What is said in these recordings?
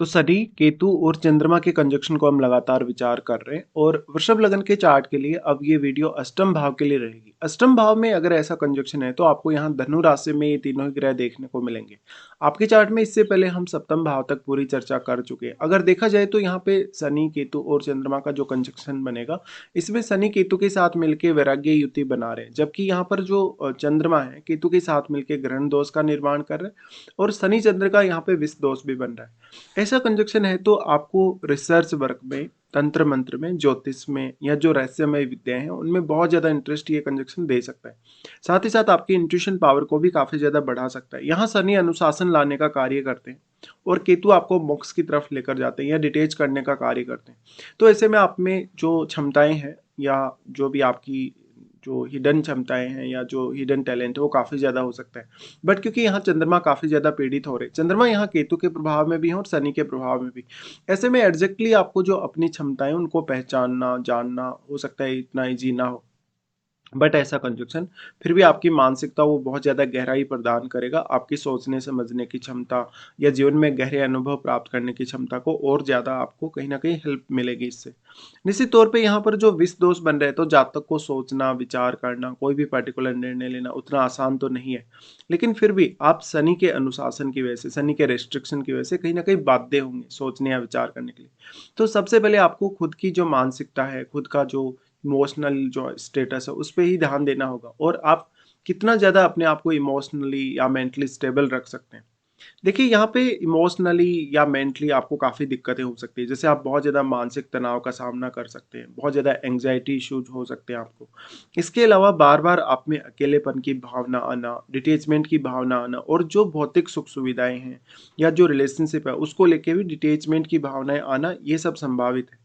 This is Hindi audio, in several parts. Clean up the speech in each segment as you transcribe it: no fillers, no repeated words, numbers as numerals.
तो शनि, केतु और चंद्रमा के कंजक्शन को हम लगातार विचार कर रहे हैं और वृषभ लगन के चार्ट के लिए अब ये वीडियो अष्टम भाव के लिए रहेगी। अष्टम भाव में अगर ऐसा कंजक्शन है तो आपको यहाँ धनु राशि में ये तीनों ही ग्रह देखने को मिलेंगे। आपके चार्ट में इससे पहले हम सप्तम भाव तक पूरी चर्चा कर चुके हैं। अगर देखा जाए तो यहाँ पे शनि, केतु और चंद्रमा का जो कंजक्शन बनेगा, इसमें शनि केतु के साथ मिलकर वैराग्य युति बना रहे हैं, जबकि यहाँ पर जो चंद्रमा है केतु के साथ मिलकर ग्रहण दोष का निर्माण कर रहे हैं और शनि चंद्र का यहाँ पे विष दोष भी बन रहा है। ऐसा कंजक्शन है तो आपको रिसर्च वर्क में, तंत्र मंत्र में, ज्योतिष में या जो रहस्यमय विद्याएं हैं उनमें बहुत ज़्यादा इंटरेस्ट ये कंजक्शन दे सकता है। साथ ही साथ आपकी इंट्यूशन पावर को भी काफ़ी ज़्यादा बढ़ा सकता है। यहाँ शनि अनुशासन लाने का कार्य करते हैं और केतु आपको मोक्ष की तरफ लेकर जाते हैं या डिटेच करने का कार्य करते हैं। तो ऐसे में आप में जो क्षमताएं हैं या जो भी आपकी जो हिडन क्षमताएं हैं या जो हिडन टैलेंट है वो काफ़ी ज़्यादा हो सकता है। बट क्योंकि यहाँ चंद्रमा काफ़ी ज़्यादा पीड़ित हो रहे, चंद्रमा यहाँ केतु के प्रभाव में भी है और शनि के प्रभाव में भी, ऐसे में एग्जैक्टली आपको जो अपनी क्षमताएं उनको पहचानना जानना हो सकता है इतना ईजी ना हो। बट ऐसा कंजक्शन फिर भी आपकी मानसिकता वो बहुत ज़्यादा गहराई प्रदान करेगा, आपकी सोचने समझने की क्षमता या जीवन में गहरे अनुभव प्राप्त करने की क्षमता को और ज़्यादा आपको कहीं ना कहीं हेल्प मिलेगी इससे। निश्चित तौर पे यहाँ पर जो विष दोष बन रहे हैं तो जातक को सोचना, विचार करना, कोई भी पर्टिकुलर निर्णय लेना उतना आसान तो नहीं है, लेकिन फिर भी आप शनि के अनुशासन की वजह से, शनि के रेस्ट्रिक्शन की वजह से कहीं ना कहीं बाध्य होंगे सोचने या विचार करने के लिए। तो सबसे पहले आपको खुद की जो मानसिकता है, खुद का जो इमोशनल जो स्टेटस है उस पे ही ध्यान देना होगा और आप कितना ज़्यादा अपने आप को इमोशनली या मेंटली स्टेबल रख सकते हैं। देखिए यहाँ पे इमोशनली या मेंटली आपको काफ़ी दिक्कतें हो सकती है, जैसे आप बहुत ज़्यादा मानसिक तनाव का सामना कर सकते हैं, बहुत ज़्यादा एंग्जाइटी इश्यूज हो सकते हैं आपको। इसके अलावा बार बार आप में अकेलेपन की भावना आना, डिटेचमेंट की भावना आना और जो भौतिक सुख सुविधाएं हैं या जो रिलेशनशिप है उसको लेके भी डिटेचमेंट की भावनाएं आना, ये सब संभावित है।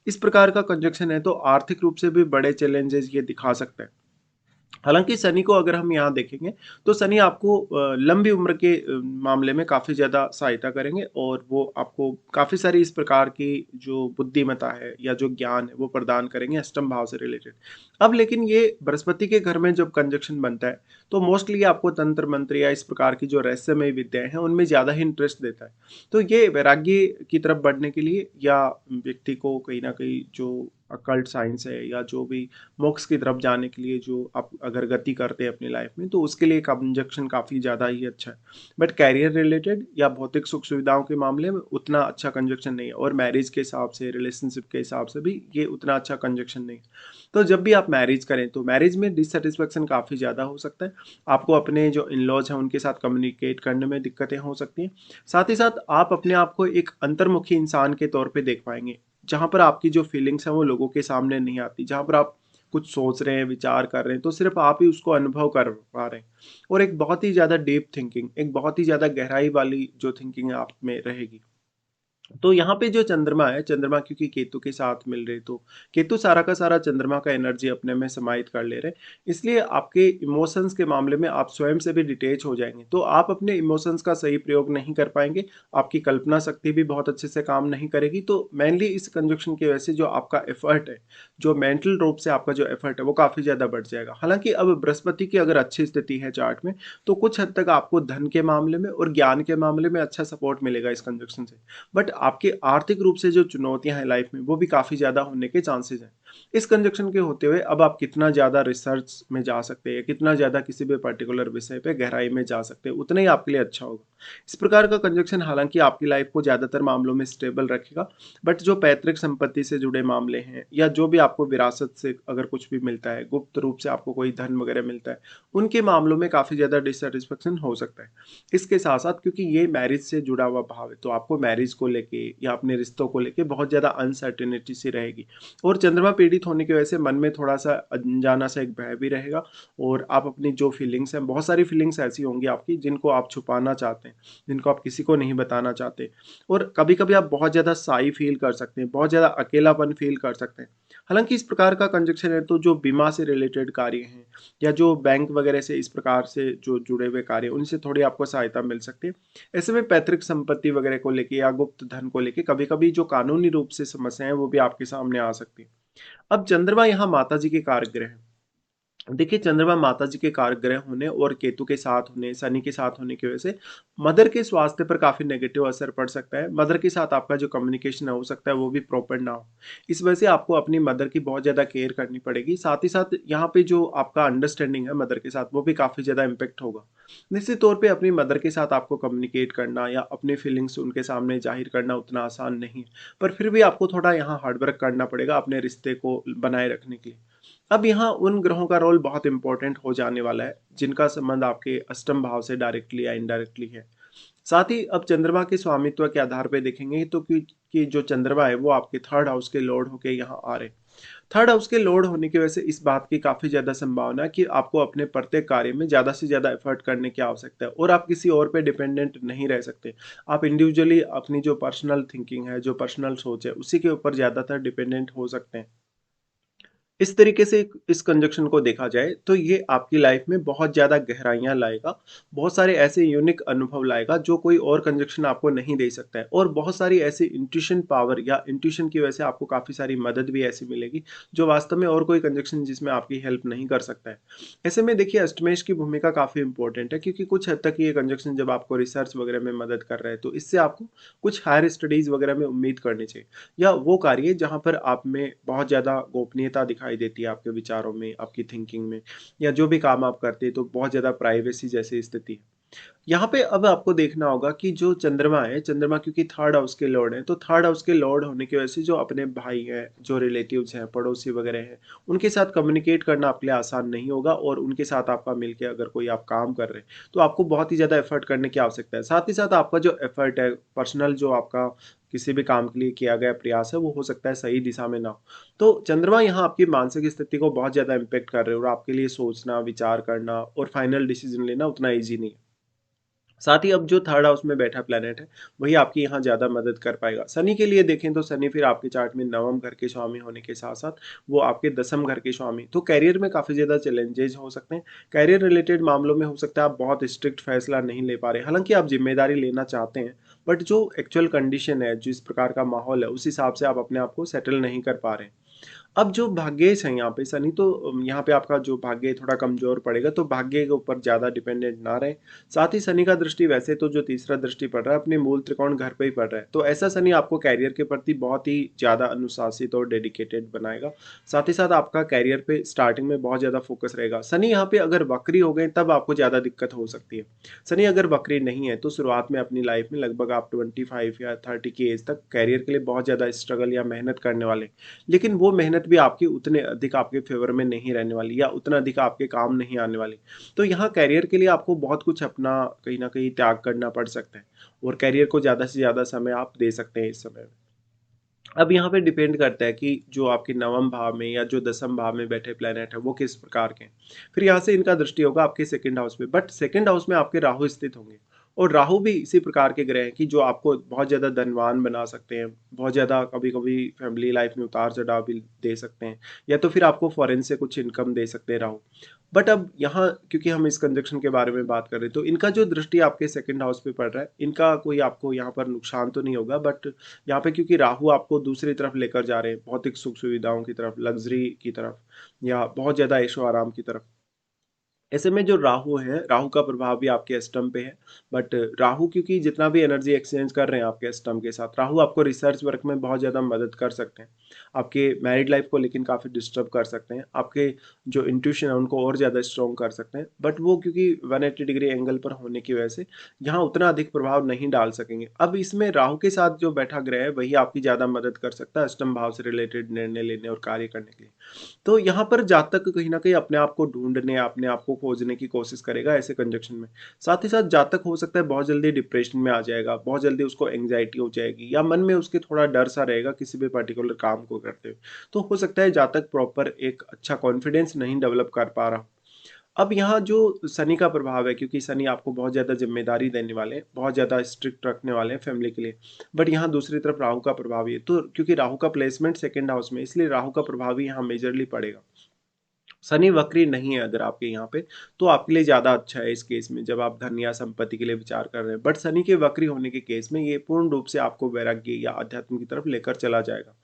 इस प्रकार का कंजक्शन है तो आर्थिक रूप से भी बड़े चैलेंजेस ये दिखा सकता है। हालाँकि शनि को अगर हम यहाँ देखेंगे, तो शनि आपको लंबी उम्र के मामले में काफ़ी ज़्यादा सहायता करेंगे और वो आपको काफ़ी सारी इस प्रकार की जो बुद्धिमत्ता है या जो ज्ञान है, वो प्रदान करेंगे अष्टम भाव से रिलेटेड। अब लेकिन ये बृहस्पति के घर में जब कंजक्शन बनता है, तो मोस्टली आपको तंत्र मंत्र या इस प्रकार की जो रहस्यमय विद्याएँ हैं, उनमें ज़्यादा ही इंटरेस्ट देता है। तो ये वैराग्य की तरफ बढ़ने के लिए या व्यक्ति को कहीं न कहीं जो अकल्ट साइंस है या जो भी मोक्ष की तरफ जाने के लिए जो आप अगर गति करते हैं अपनी लाइफ में, तो उसके लिए कंजक्शन काफ़ी ज़्यादा ही अच्छा है। बट कैरियर रिलेटेड या भौतिक सुख सुविधाओं के मामले में उतना अच्छा कंजक्शन नहीं है और मैरिज के हिसाब से, रिलेशनशिप के हिसाब से भी ये उतना अच्छा कंजक्शन नहीं है। तो जब भी आप मैरिज करें तो मैरिज में डिससेटिस्फेक्शन काफ़ी ज़्यादा हो सकता है। आपको अपने जो इन लॉज हैं उनके साथ कम्युनिकेट करने में दिक्कतें हो सकती हैं। साथ ही साथ आप अपने आप को एक अंतर्मुखी इंसान के तौर पे देख पाएंगे, जहाँ पर आपकी जो फीलिंग्स हैं वो लोगों के सामने नहीं आती, जहाँ पर आप कुछ सोच रहे हैं, विचार कर रहे हैं, तो सिर्फ आप ही उसको अनुभव कर पा रहे हैं और एक बहुत ही ज़्यादा डीप थिंकिंग, एक बहुत ही ज़्यादा गहराई वाली जो थिंकिंग है आप में रहेगी। तो यहाँ पे जो चंद्रमा है, चंद्रमा क्योंकि केतु के साथ मिल रहे, तो केतु सारा का सारा चंद्रमा का एनर्जी अपने में समाहित कर ले रहे, इसलिए आपके इमोशंस के मामले में आप स्वयं से भी डिटेच हो जाएंगे, तो आप अपने इमोशंस का सही प्रयोग नहीं कर पाएंगे। आपकी कल्पना शक्ति भी बहुत अच्छे से काम नहीं करेगी। तो मेनली इस कंजक्शन की वजह से जो आपका एफर्ट है, जो मेंटल रूप से आपका जो एफर्ट है वो काफ़ी ज़्यादा बढ़ जाएगा। हालांकि अब बृहस्पति की अगर अच्छी स्थिति है चार्ट में, तो कुछ हद तक आपको धन के मामले में और ज्ञान के मामले में अच्छा सपोर्ट मिलेगा इस कंजक्शन से। बट आपके आर्थिक रूप से जो चुनौतियां हैं लाइफ में वो भी काफ़ी ज़्यादा होने के चांसेस हैं। इस कंजक्शन के होते हुए अब आप कितना ज़्यादा रिसर्च में जा सकते हैं, कितना ज़्यादा किसी भी पर्टिकुलर विषय पे गहराई में जा सकते हैं, उतना ही आपके लिए अच्छा होगा। इस प्रकार का कंजक्शन हालांकि आपकी लाइफ को ज़्यादातर मामलों में स्टेबल रखेगा, बट जो पैतृक संपत्ति से जुड़े मामले हैं या जो भी आपको विरासत से अगर कुछ भी मिलता है, गुप्त रूप से आपको कोई धन वगैरह मिलता है, उनके मामलों में काफ़ी ज़्यादा डिससेटिस्फेक्शन हो सकता है। इसके साथ साथ क्योंकि ये मैरिज से जुड़ा हुआ भाव है, तो आपको मैरिज को लेके या अपने रिश्तों को लेके बहुत ज़्यादा अनसर्टेनिटी सी रहेगी और चंद्रमा पीड़ित होने की वजह से मन में थोड़ा सा अनजाना सा एक भय भी रहेगा और आप अपनी जो फीलिंग्स हैं, बहुत सारी फीलिंग्स ऐसी होंगी आपकी जिनको आप छुपाना चाहते हैं, जिनको आप किसी को नहीं बताना चाहते और कभी कभी आप बहुत ज़्यादा साई फील कर सकते हैं, बहुत ज़्यादा अकेलापन फील कर सकते हैं। हालांकि इस प्रकार का कंजक्शन है तो जो बीमा से रिलेटेड कार्य हैं या जो बैंक वगैरह से इस प्रकार से जो जुड़े हुए कार्य हैं, उनसे थोड़ी आपको सहायता मिल सकती है। ऐसे में पैतृक संपत्ति वगैरह को लेके या गुप्त धन को लेके कभी-कभी जो कानूनी रूप से समस्याएं हैं वो भी आपके सामने आ सकती है। अब चंद्रमा यहाँ माता जी के कारक ग्रह है। देखिए, चंद्रमा माता जी के कारक ग्रह होने और केतु के साथ होने, शनि के साथ होने की वजह से मदर के स्वास्थ्य पर काफ़ी नेगेटिव असर पड़ सकता है। मदर के साथ आपका जो कम्युनिकेशन है, हो सकता है वो भी प्रॉपर ना हो। इस वजह से आपको अपनी मदर की बहुत ज़्यादा केयर करनी पड़ेगी। साथ ही साथ यहाँ पे जो आपका अंडरस्टैंडिंग है मदर के साथ, वो भी काफ़ी ज़्यादा इम्पैक्ट होगा। निश्चित तौर पे अपनी मदर के साथ आपको कम्युनिकेट करना या अपनी फीलिंग्स उनके सामने ज़ाहिर करना उतना आसान नहीं है। पर फिर भी आपको थोड़ा यहाँ हार्ड वर्क करना पड़ेगा अपने रिश्ते को बनाए रखने के लिए। अब यहाँ उन ग्रहों का रोल बहुत इंपॉर्टेंट हो जाने वाला है, जिनका संबंध आपके अष्टम भाव से डायरेक्टली या इनडायरेक्टली है। साथ ही अब चंद्रमा के स्वामित्व के आधार पे देखेंगे तो कि जो चंद्रमा है वो आपके थर्ड हाउस के लॉर्ड होके यहाँ आ रहे हैं। थर्ड हाउस के लॉर्ड होने की वजह से इस बात की काफ़ी ज़्यादा संभावना है कि आपको अपने प्रत्येक कार्य में ज़्यादा से ज़्यादा एफर्ट करने की आवश्यकता है और आप किसी और पे डिपेंडेंट नहीं रह सकते। आप इंडिविजुअली अपनी जो पर्सनल थिंकिंग है, जो पर्सनल सोच है, उसी के ऊपर ज़्यादातर डिपेंडेंट हो सकते हैं। इस तरीके से इस कंजंक्शन को देखा जाए तो ये आपकी लाइफ में बहुत ज़्यादा गहराइयाँ लाएगा, बहुत सारे ऐसे यूनिक अनुभव लाएगा जो कोई और कंजंक्शन आपको नहीं दे सकता है और बहुत सारी ऐसी इंट्यूशन पावर या इंट्यूशन की वजह से आपको काफ़ी सारी मदद भी ऐसी मिलेगी, जो वास्तव में और कोई कंजंक्शन जिसमें आपकी हेल्प नहीं कर सकता है। ऐसे में देखिए अष्टमेश की भूमिका काफ़ी इंपॉर्टेंट है क्योंकि कुछ हद तक ये कंजंक्शन जब आपको रिसर्च वगैरह में मदद कर रहा है, तो इससे आपको कुछ हायर स्टडीज़ वगैरह में उम्मीद करनी चाहिए। या वो कार्य जहाँ पर आप में बहुत ज़्यादा गोपनीयता दिखाई देती है आपके विचारों में, आपकी थिंकिंग में या जो भी काम आप करते हैं तो बहुत ज़्यादा प्राइवेसी जैसी स्थिति है। यहाँ पे अब आपको देखना होगा कि जो चंद्रमा है, चंद्रमा क्योंकि थर्ड हाउस के लॉर्ड हैं, तो थर्ड हाउस के लॉर्ड होने की वजह से जो अपने भाई हैं, जो रिलेटिव्स हैं, पड़ोसी वगैरह हैं, उनके साथ कम्युनिकेट करना आपके लिए आसान नहीं होगा और उनके साथ आपका मिलके अगर कोई आप काम कर रहे हैं, तो आपको बहुत ही ज़्यादा एफर्ट करने की आवश्यकता है। साथ ही साथ आपका जो एफर्ट है, पर्सनल जो आपका किसी भी काम के लिए किया गया प्रयास है, वो हो सकता है सही दिशा में ना हो। तो चंद्रमा यहाँ आपकी मानसिक स्थिति को बहुत ज़्यादा इम्पैक्ट कर रहे हैं और आपके लिए सोचना, विचार करना और फाइनल डिसीजन लेना उतना ईज़ी नहीं है। साथ ही अब जो थर्ड हाउस में बैठा प्लैनेट है, वही आपकी यहाँ ज़्यादा मदद कर पाएगा। शनि के लिए देखें तो शनि फिर आपके चार्ट में नवम घर के स्वामी होने के साथ-साथ वो आपके दसम घर के स्वामी, तो करियर में काफ़ी ज़्यादा चैलेंजेज़ हो सकते हैं। करियर रिलेटेड मामलों में हो सकता है आप बहुत स्ट्रिक्ट फैसला नहीं ले पा रहे। हालाँकि आप ज़िम्मेदारी लेना चाहते हैं, बट जो एक्चुअल कंडीशन है, जिस प्रकार का माहौल है, उस हिसाब से आप अपने आप को सेटल नहीं कर पा रहे हैं। अब जो भाग्येश है यहाँ पे शनि तो यहाँ पे आपका जो भाग्य है थोड़ा कमज़ोर पड़ेगा, तो भाग्य के ऊपर ज़्यादा डिपेंडेंट ना रहें। साथ ही शनि का दृष्टि वैसे तो जो तीसरा दृष्टि पड़ रहा है अपने मूल त्रिकोण घर पे ही पड़ रहा है। तो ऐसा शनि आपको करियर के प्रति बहुत ही ज़्यादा अनुशासित और डेडिकेटेड बनाएगा। साथ ही साथ आपका करियर पे स्टार्टिंग में बहुत ज़्यादा फ़ोकस रहेगा। शनि यहाँ पे अगर वक्री हो गए तब आपको ज़्यादा दिक्कत हो सकती है। शनि अगर वक्री नहीं है तो शुरुआत में अपनी लाइफ में लगभग आप 25 या 30 की एज तक करियर के लिए बहुत ज़्यादा स्ट्रगल या मेहनत करने वाले हैं। लेकिन वो मेहनत भी आपकी उतने अधिक आपके फ़ेवर में नहीं रहने वाली या उतना अधिक आपके काम नहीं आने वाली। तो यहाँ करियर के लिए आपको बहुत कुछ अपना कहीं न कहीं त्याग करना पड़ सकता है और करियर को ज़्यादा से ज़्यादा समय आप दे सकते हैं इस समय में। अब यहाँ पे डिपेंड करता है कि जो आपके नवम भाव में या जो दसम भाव में बैठे प्लैनेट हैं, वो किस प्रकार के हैं। फिर यहाँ से इनका दृष्टि होगा आपके सेकंड हाउस में, बट सेकंड हाउस में आपके राहु स्थित होंगे और राहु भी इसी प्रकार के ग्रह हैं कि जो आपको बहुत ज़्यादा धनवान बना सकते हैं, बहुत ज़्यादा कभी-कभी फैमिली लाइफ में उतार-चढ़ाव भी दे सकते हैं या तो फिर आपको फॉरेन से कुछ इनकम दे सकते हैं राहु। बट अब यहाँ क्योंकि हम इस कंजंक्शन के बारे में बात कर रहे हैं, तो इनका जो दृष्टि आपके सेकंड हाउस पे पड़ रहा है, इनका कोई आपको यहाँ पर नुकसान तो नहीं होगा, बट यहाँ पे क्योंकि राहु आपको दूसरी तरफ लेकर जा रहे हैं, भौतिक सुख-सुविधाओं की तरफ, लग्ज़री की तरफ या बहुत ज़्यादा ऐशो-आराम की तरफ। ऐसे में जो राहु है, राहु का प्रभाव भी आपके अष्टम पे है, बट राहु क्योंकि जितना भी एनर्जी एक्सचेंज कर रहे हैं आपके अष्टम के साथ, राहु आपको रिसर्च वर्क में बहुत ज़्यादा मदद कर सकते हैं। आपके मैरिड लाइफ को लेकिन काफ़ी डिस्टर्ब कर सकते हैं। आपके जो इंट्यूशन है उनको और ज़्यादा स्ट्रॉन्ग कर सकते हैं, बट वो क्योंकि 180 डिग्री एंगल पर होने की वजह से यहाँ उतना अधिक प्रभाव नहीं डाल सकेंगे। अब इसमें राहु के साथ जो बैठा ग्रह है, वही आपकी ज़्यादा मदद कर सकता है अष्टम भाव से रिलेटेड निर्णय लेने और कार्य करने के लिए। तो यहाँ पर जातक कहीं न कहीं अपने आप को ढूँढने, अपने आप को खोजने की कोशिश करेगा ऐसे कंजंक्शन में। साथ ही साथ जातक हो सकता है बहुत जल्दी डिप्रेशन में आ जाएगा, बहुत जल्दी उसको एंग्ज़ायटी हो जाएगी या मन में उसके थोड़ा डर-सा रहेगा किसी भी पर्टिकुलर काम को करते हुए। तो हो सकता है जातक प्रॉपर एक अच्छा कॉन्फिडेंस नहीं डेवलप कर पा रहा हो। अब यहाँ जो शनि का प्रभाव है क्योंकि शनि आपको बहुत ज़्यादा ज़िम्मेदारी देने वाले हैं, बहुत ज़्यादा स्ट्रिक्ट रखने वाले हैं फैमिली के लिए। बट यहाँ दूसरी तरफ राहु का प्रभाव भी है, तो क्योंकि राहु का प्लेसमेंट सेकंड हाउस में, इसलिए राहु का प्रभाव भी यहाँ मेजरली पड़ेगा। शनि वक्री नहीं है अगर आपके यहाँ पे, तो आपके लिए ज़्यादा अच्छा है इस केस में जब आप धन या संपत्ति के लिए विचार कर रहे हैं। बट शनि के वक्री होने के केस में ये पूर्ण रूप से आपको वैराग्य या अध्यात्म की तरफ लेकर चला जाएगा।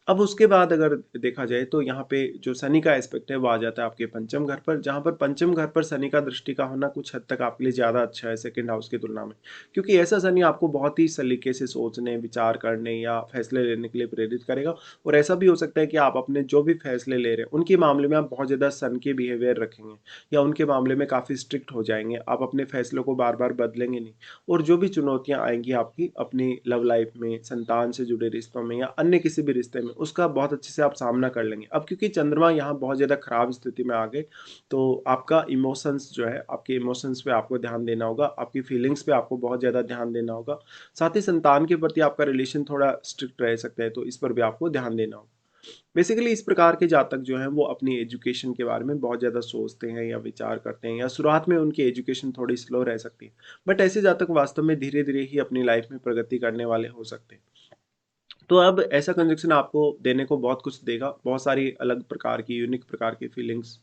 अब उसके बाद अगर देखा जाए तो यहाँ पे जो शनि का एस्पेक्ट है वो आ जाता है आपके पंचम घर पर, जहाँ पर पंचम घर पर शनि का दृष्टि का होना कुछ हद तक आपके लिए ज़्यादा अच्छा है सेकंड हाउस की तुलना में। क्योंकि ऐसा शनि आपको बहुत ही सलीके से सोचने, विचार करने या फैसले लेने के लिए प्रेरित करेगा। और ऐसा भी हो सकता है कि आप अपने जो भी फैसले ले रहे हैं, उनके मामले में आप बहुत ज़्यादा सन के बिहेवियर रखेंगे या उनके मामले में काफ़ी स्ट्रिक्ट हो जाएँगे। आप अपने फैसलों को बार-बार बदलेंगे नहीं। और जो भी चुनौतियाँ आएँगी आपकी अपनी लव लाइफ़ में, संतान से जुड़े रिश्तों में या अन्य किसी भी रिश्ते में, उसका बहुत अच्छे से आप सामना कर लेंगे। अब क्योंकि चंद्रमा यहाँ बहुत ज़्यादा खराब स्थिति में आ गए, तो आपका इमोशंस जो है, आपके इमोशंस पे आपको ध्यान देना होगा, आपकी फीलिंग्स पे आपको बहुत ज़्यादा ध्यान देना होगा। साथ ही संतान के प्रति आपका रिलेशन थोड़ा स्ट्रिक्ट रह सकता है, तो इस पर भी आपको ध्यान देना होगा। बेसिकली इस प्रकार के जातक जो हैं वो अपनी एजुकेशन के बारे में बहुत ज़्यादा सोचते हैं या विचार करते हैं, या शुरुआत में उनकी एजुकेशन थोड़ी स्लो रह सकती है। बट ऐसे जातक वास्तव में धीरे-धीरे ही अपनी लाइफ में प्रगति करने वाले हो सकते हैं। तो अब ऐसा कंजंक्शन आपको देने को बहुत कुछ देगा, बहुत सारी अलग प्रकार की, यूनिक प्रकार की फीलिंग्स,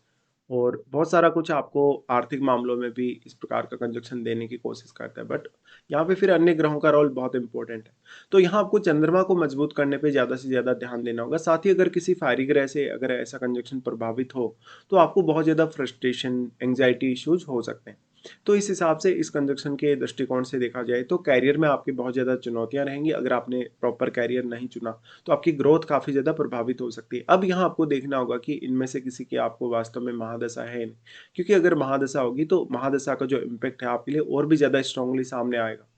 और बहुत सारा कुछ आपको आर्थिक मामलों में भी इस प्रकार का कंजंक्शन देने की कोशिश करता है। बट यहाँ पे फिर अन्य ग्रहों का रोल बहुत इंपॉर्टेंट है। तो यहाँ आपको चंद्रमा को मजबूत करने पे ज़्यादा से ज़्यादा ध्यान देना होगा। साथ ही अगर किसी फायरी ग्रह से अगर ऐसा कंजंक्शन प्रभावित हो, तो आपको बहुत ज़्यादा फ्रस्ट्रेशन, एंग्जायटी इश्यूज हो सकते हैं। तो इस हिसाब से इस कंजंक्शन के दृष्टिकोण से देखा जाए तो करियर में आपकी बहुत ज़्यादा चुनौतियाँ रहेंगी। अगर आपने प्रॉपर करियर नहीं चुना, तो आपकी ग्रोथ काफ़ी ज़्यादा प्रभावित हो सकती है। अब यहाँ आपको देखना होगा कि इनमें से किसी की आपको वास्तव में महादशा है नहीं, क्योंकि अगर महादशा होगी तो महादशा का जो इम्पैक्ट है आपके लिए और भी ज़्यादा स्ट्रांगली सामने आएगा।